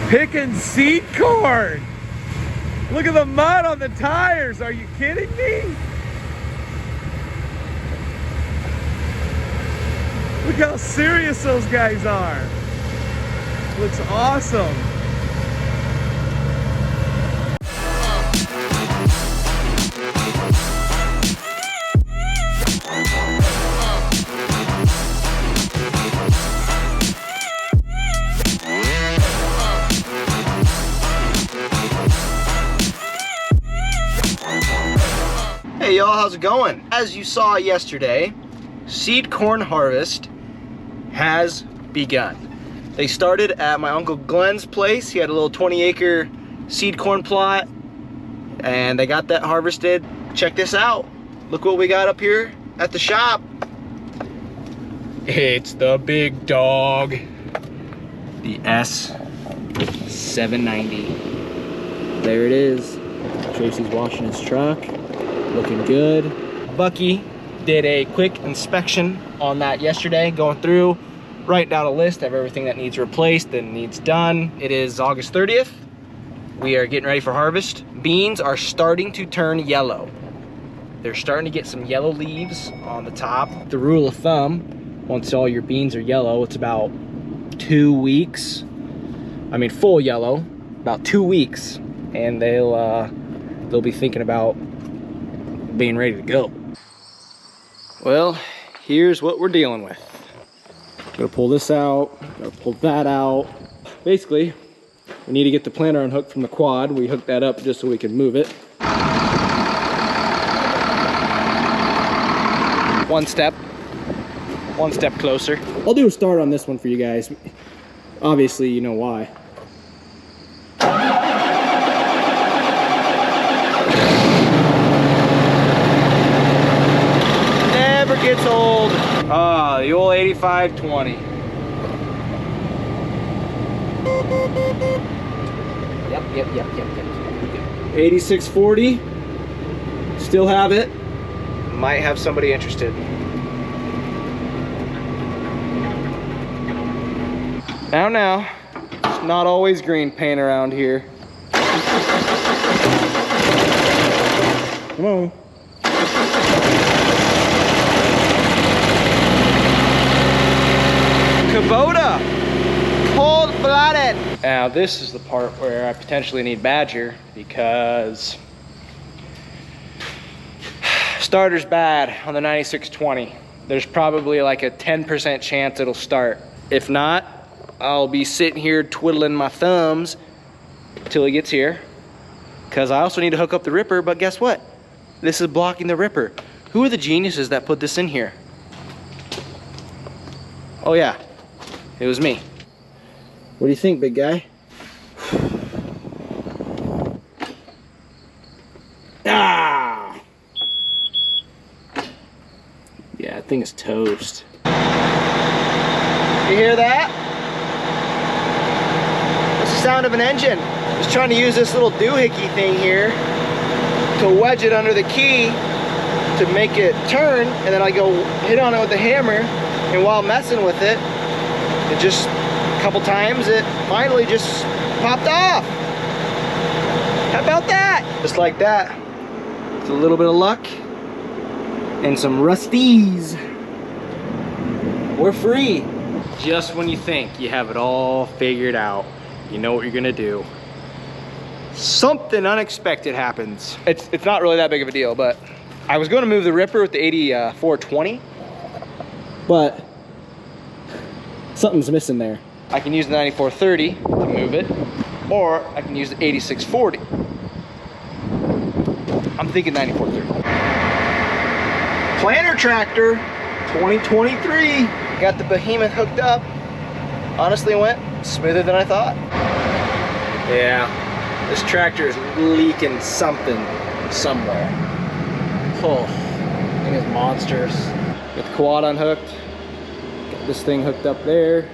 Picking seed corn. Look at the mud on the tires. Are you kidding me? Look how serious those guys are. Looks awesome. Hey y'all, how's it going? As you saw yesterday, seed corn harvest has begun. They started at my Uncle Glenn's place. He had a little 20-acre seed corn plot, and they got that harvested. Check this out. Look what we got up here at the shop. It's the big dog. The S790. There it is. Tracy's washing his truck. Looking good. Bucky did a quick inspection on that yesterday, going through, write down a list of everything that needs replaced and needs done. It is August 30th. We are getting ready for harvest. Beans are starting to turn yellow. They're starting to get some yellow leaves on the top. The rule of thumb, once all your beans are yellow, it's about 2 weeks. I mean, full yellow, about 2 weeks, and they'll be thinking about being ready to go. Well, here's what we're dealing with. Gotta pull this out, gotta pull that out. Basically, we need to get the planter unhooked from the quad. We hooked that up just so we can move it. One step closer. I'll do a start on this one for you guys. Obviously, you know why. Gets old. Ah, the old 85-20. Yep. 86-40. Still have it. Might have somebody interested. Now, it's not always green paint around here. Come on. Kubota, cold-blooded. Now this is the part where I potentially need Badger, because starter's bad on the 96-20. There's probably like a 10% chance it'll start. If not, I'll be sitting here twiddling my thumbs till he gets here, because I also need to hook up the ripper. But guess what? This is blocking the ripper. Who are the geniuses that put this in here? Oh yeah. It was me. What do you think, big guy? Ah! Yeah, that thing is toast. You hear that? That's the sound of an engine. Just trying to use this little doohickey thing here to wedge it under the key to make it turn, and then I go hit on it with the hammer, and while messing with it, it just, a couple times, it finally just popped off. How about that? Just like that. With a little bit of luck and some rusties, we're free. Just when you think you have it all figured out, you know what you're gonna do, something unexpected happens. It's not really that big of a deal, but I was gonna move the ripper with the 84-20, but something's missing there. I can use the 94-30 to move it, or I can use the 86-40. I'm thinking 94-30. Planter tractor 2023. Got the behemoth hooked up. Honestly, it went smoother than I thought. Yeah, this tractor is leaking something somewhere. Oh, thing is monsters. Got the quad unhooked. Got this thing hooked up there.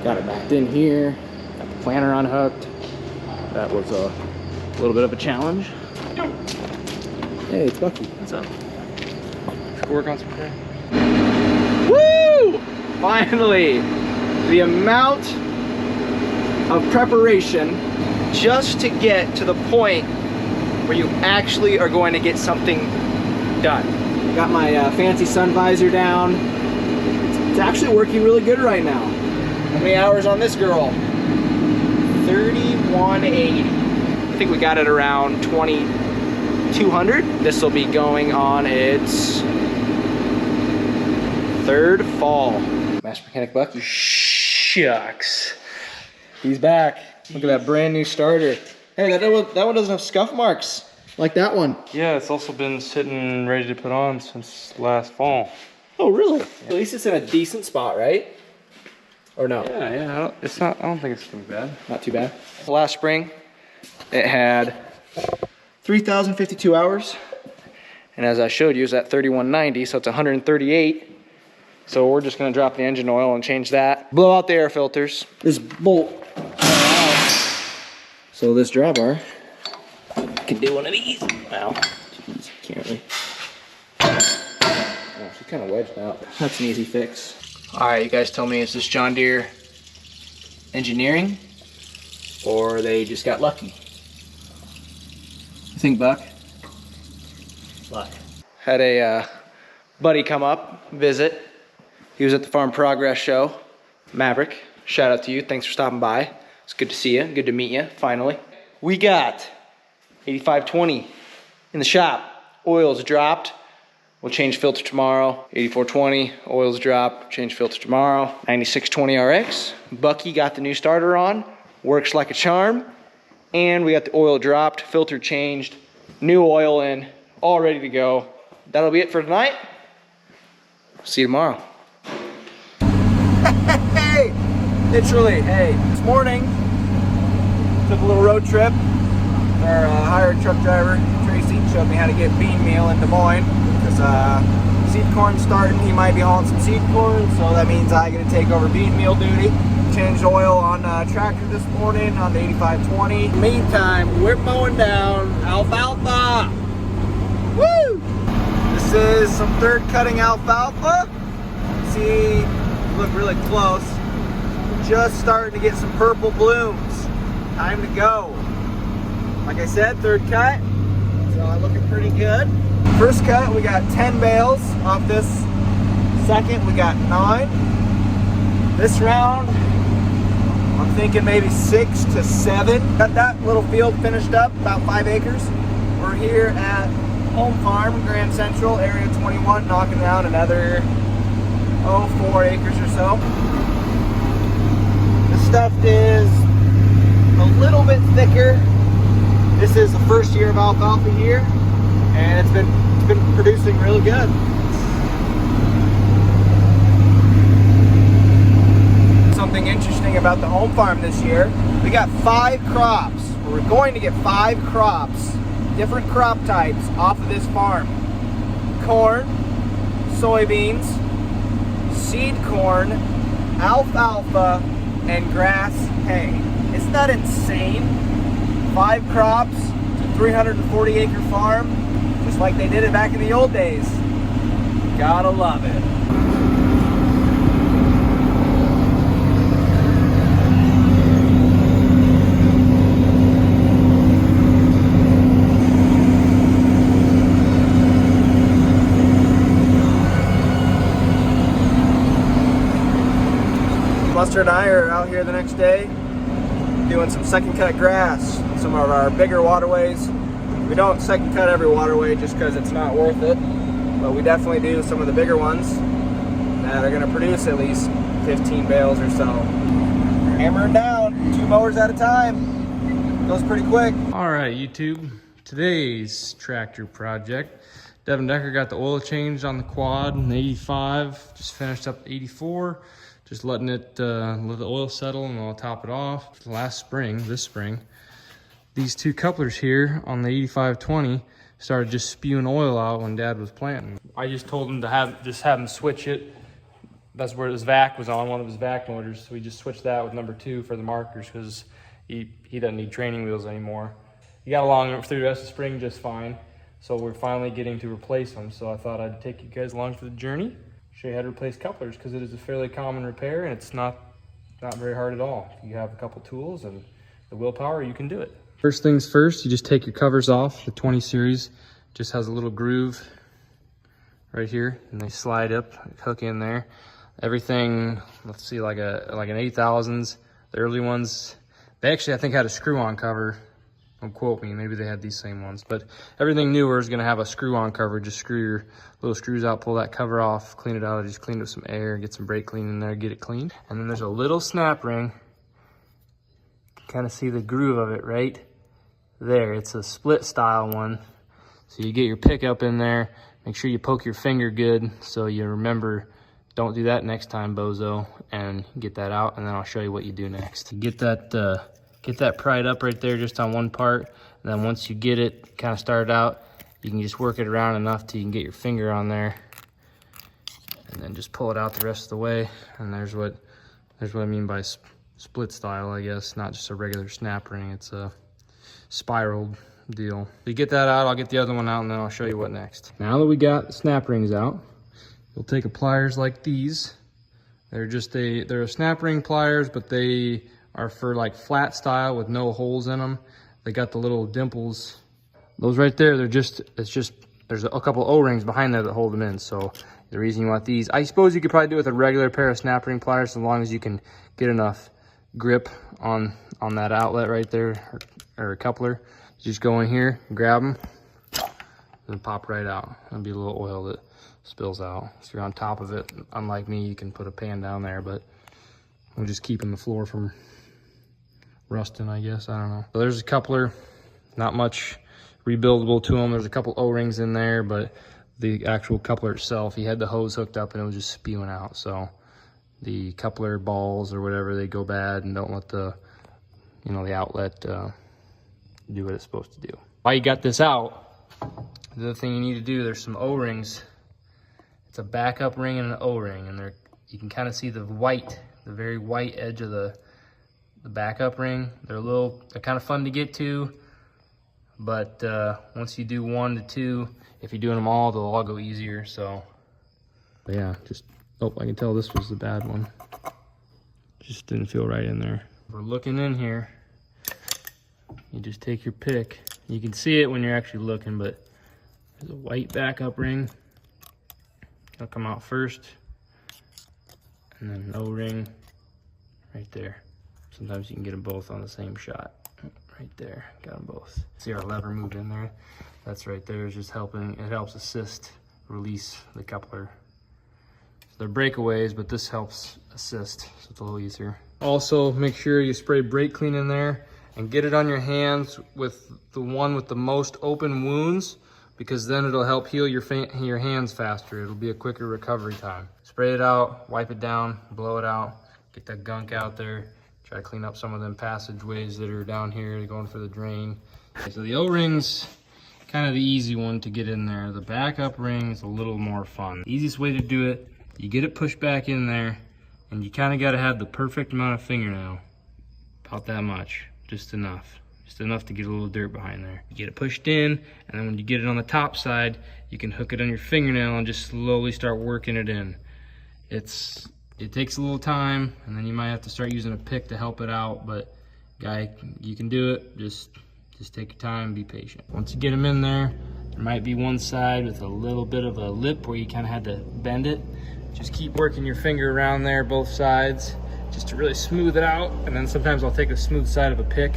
Got it backed in here. Got the planter unhooked. That was a little bit of a challenge. Hey, it's Bucky. What's up? Let's go work on some prayer. Woo! Finally! The amount of preparation just to get to the point where you actually are going to get something done. Got my fancy sun visor down. It's actually working really good right now. How many hours on this girl? 3180. I think we got it around 2200. This will be going on its third fall. Master Mechanic Bucky. Shucks. He's back. Look at that brand new starter. Hey, that one doesn't have scuff marks like that one. Yeah, it's also been sitting ready to put on since last fall. Oh, really? Yeah. At least it's in a decent spot, right? Or no? Yeah. I don't think it's too bad. Not too bad. Last spring, it had 3,052 hours, and as I showed you, it's at 3190, so it's 138. So we're just gonna drop the engine oil and change that. Blow out the air filters. This bolt. So this drawbar can do one of these. Wow, jeez, can't really. Oh, she's kind of wedged out. That's an easy fix. All right, you guys tell me, is this John Deere engineering, or they just got lucky? You think, Buck? Luck. Had a buddy come up, visit. He was at the Farm Progress show. Maverick, shout out to you. Thanks for stopping by. It's good to see you. Good to meet you, finally. We got 8520 in the shop. Oil's dropped. We'll change filter tomorrow. 8420, oil's dropped. Change filter tomorrow. 9620 RX. Bucky got the new starter on. Works like a charm. And we got the oil dropped, filter changed, new oil in, all ready to go. That'll be it for tonight. See you tomorrow. Hey, literally, hey. This morning, took a little road trip. Our hired truck driver, Tracy, showed me how to get bean meal in Des Moines. Because seed corn's starting, he might be hauling some seed corn, so that means I get to take over bean meal duty. Changed oil on tractor this morning on the 8520. Meantime, we're mowing down alfalfa. Woo! This is some third cutting alfalfa. See, look really close. Just starting to get some purple blooms. Time to go. Like I said, third cut. So I'm looking pretty good. First cut, we got 10 bales off this. Second, we got 9. This round, I'm thinking maybe 6 to 7. Got that little field finished up, about 5 acres. We're here at Home Farm, Grand Central, Area 21, knocking down another, 4 acres or so. This stuff is a little bit thicker. This is the first year of alfalfa here, and it's been producing really good. Something interesting about the home farm this year, we got 5 crops. We're going to get 5 crops, different crop types off of this farm. Corn, soybeans, seed corn, alfalfa, and grass hay. Isn't that insane? 5 crops, 340 acre farm, just like they did it back in the old days. Gotta love it. Buster and I are out here the next day doing some second cut grass, some of our bigger waterways. We don't second cut every waterway just because it's not worth it, but we definitely do some of the bigger ones that are going to produce at least 15 bales or so. Hammering down 2 mowers at a time. Goes pretty quick. All right, YouTube. Today's tractor project. Devin Decker got the oil changed on the quad in the 85. Just finished up the 84. Just letting it let the oil settle, and I'll top it off. This spring, these 2 couplers here on the 8520 started just spewing oil out when Dad was planting. I just told him to have him switch it. That's where his vac was on, one of his vac motors. So we just switched that with number 2 for the markers because he doesn't need training wheels anymore. He got along through the rest of spring just fine. So we're finally getting to replace them. So I thought I'd take you guys along for the journey. Show you how to replace couplers because it is a fairly common repair and it's not not very hard at all. If you have a couple tools and the willpower, you can do it. First things first, you just take your covers off. The 20 series just has a little groove right here, and they slide up, hook in there. Everything, let's see, like an 8000s, the early ones, they actually I think had a screw-on cover. Don't quote me, maybe they had these same ones, but everything newer is gonna have a screw-on cover. Just screw your little screws out, pull that cover off, clean it out, just clean it with some air, get some brake clean in there, get it clean. And then there's a little snap ring. You can kind of see the groove of it right there. It's a split style one. So you get your pickup in there, make sure you poke your finger good so you remember, don't do that next time, bozo, and get that out, and then I'll show you what you do next. You get that pried up right there just on one part, and then once you get it kind of started out, you can just work it around enough till you can get your finger on there, and then just pull it out the rest of the way. And there's what I mean by split style, I guess, not just a regular snap ring, it's a spiraled deal. You get that out, I'll get the other one out, and then I'll show you what next. Now that we got the snap rings out, you'll take a pliers like these. They're a snap ring pliers, but they are for like flat style with no holes in them. They got the little dimples. Those right there, there's a couple O-rings behind there that hold them in. So the reason you want these, I suppose you could probably do it with a regular pair of snap ring pliers, as long as you can get enough grip on that outlet right there, or a coupler. You just go in here, grab them, and pop right out. There'll be a little oil that spills out. So you're on top of it. Unlike me, you can put a pan down there, but I'm just keeping the floor from rusting, I guess. I don't know. So there's a coupler, not much rebuildable to them. There's a couple O-rings in there, but the actual coupler itself, he had the hose hooked up and it was just spewing out. So the coupler balls or whatever, they go bad, and don't let the outlet do what it's supposed to do. While you got this out, the other thing you need to do, there's some O-rings. It's a backup ring and an O-ring, and you can kind of see the very white edge of the backup ring. They're kind of fun to get to, but once you do 1 to 2, if you're doing them all, they'll all go easier. So but yeah, I can tell this was the bad one. Just didn't feel right in there. We're looking in here. You just take your pick. You can see it when you're actually looking, but there's a white backup ring. It'll come out first, and then an O-ring right there. Sometimes you can get them both on the same shot. Right there, got them both. See our lever move in there? That's right there, is just helping. It helps assist release the coupler. So they're breakaways, but this helps assist, so it's a little easier. Also, make sure you spray brake clean in there and get it on your hands with the one with the most open wounds, because then it'll help heal your hands faster. It'll be a quicker recovery time. Spray it out, wipe it down, blow it out, get that gunk out there. Try to clean up some of them passageways that are down here going for the drain. Okay, so the O-ring's kind of the easy one to get in there. The backup ring is a little more fun. The easiest way to do it, you get it pushed back in there, and you kind of got to have the perfect amount of fingernail. About that much, just enough to get a little dirt behind there. You get it pushed in, and then when you get it on the top side, you can hook it on your fingernail and just slowly start working it in. It takes a little time, and then you might have to start using a pick to help it out, but guy, you can do it. Just take your time, be patient. Once you get them in there might be one side with a little bit of a lip where you kind of had to bend it. Just keep working your finger around there, both sides, just to really smooth it out. And then sometimes I'll take the smooth side of a pick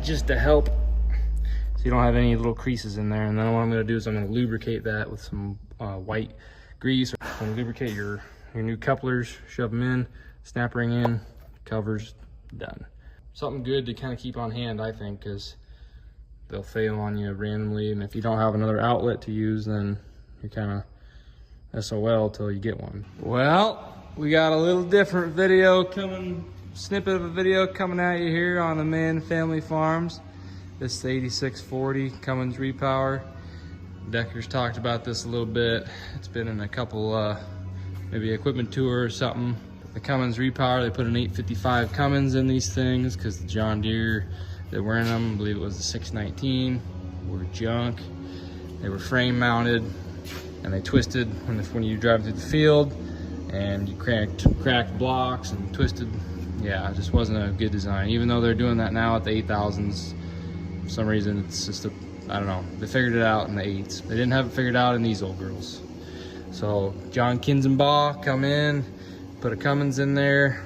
just to help, so you don't have any little creases in there. And then what I'm gonna do is I'm gonna lubricate that with some white grease. I'm gonna lubricate your new couplers, shove them in, snap ring in, covers, done. Something good to kind of keep on hand, I think, because they'll fail on you randomly, and if you don't have another outlet to use, then you're kind of SOL till you get one. Well, we got a little different snippet of a video coming at you here on the Man Family Farms. This is the 8640 Cummins repower. Decker's talked about this a little bit. It's been in a couple maybe equipment tour or something. The Cummins repower, they put an 855 Cummins in these things because the John Deere that were in them, I believe it was the 619, were junk. They were frame mounted and they twisted when you drive through the field, and you cracked blocks and twisted yeah, it just wasn't a good design. Even though they're doing that now at the 8000s, for some reason it's just a, I don't know, they figured it out in the 8s. They didn't have it figured out in these old girls. So John Kinzenbaugh come in, put a Cummins in there.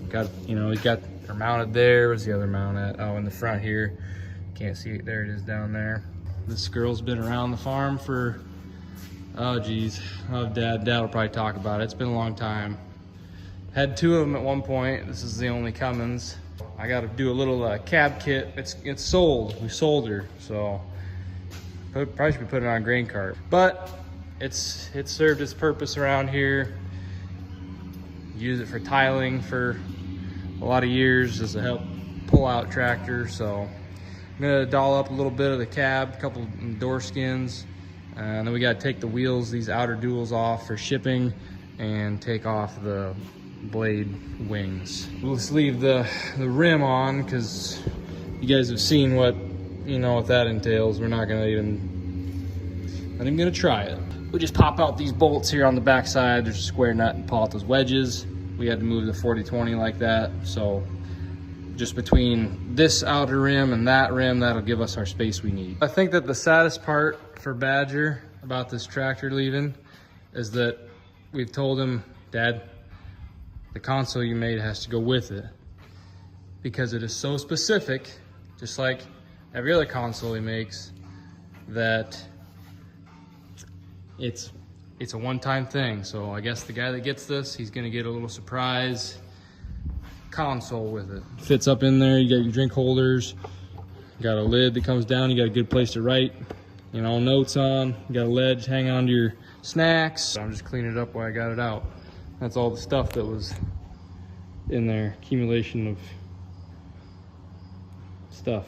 Got, you know, we got her mounted there. Where's the other mount at? Oh, in the front here. Can't see it. There it is down there. This girl's been around the farm for, oh geez, oh, Dad will probably talk about it. It's been a long time. Had 2 of them at one point. This is the only Cummins. I got to do a little cab kit. It's sold. We sold her, so probably should be putting it on a grain cart. But it's served its purpose around here. Use it for tiling for a lot of years as a help pull out tractor. So I'm gonna doll up a little bit of the cab, a couple door skins, and then we got to take the wheels, these outer duals off for shipping, and take off the blade wings. We'll just leave the rim on because you guys have seen what, you know, what that entails. We're not even gonna try it. We just pop out these bolts here on the back side. There's a square nut and pull out those wedges. We had to move the 40-20 like that. So just between this outer rim and that rim, that'll give us our space we need. I think that the saddest part for Badger about this tractor leaving is that we've told him, Dad, the console you made has to go with it, because it is so specific, just like every other console he makes, that it's a one-time thing. So I guess the guy that gets this, he's gonna get a little surprise console with it. Fits up in there. You got your drink holders, you got a lid that comes down, you got a good place to write, you know, notes on, you got a ledge hang on to your snacks. I'm just cleaning it up while I got it out. That's all the stuff that was in there, accumulation of stuff.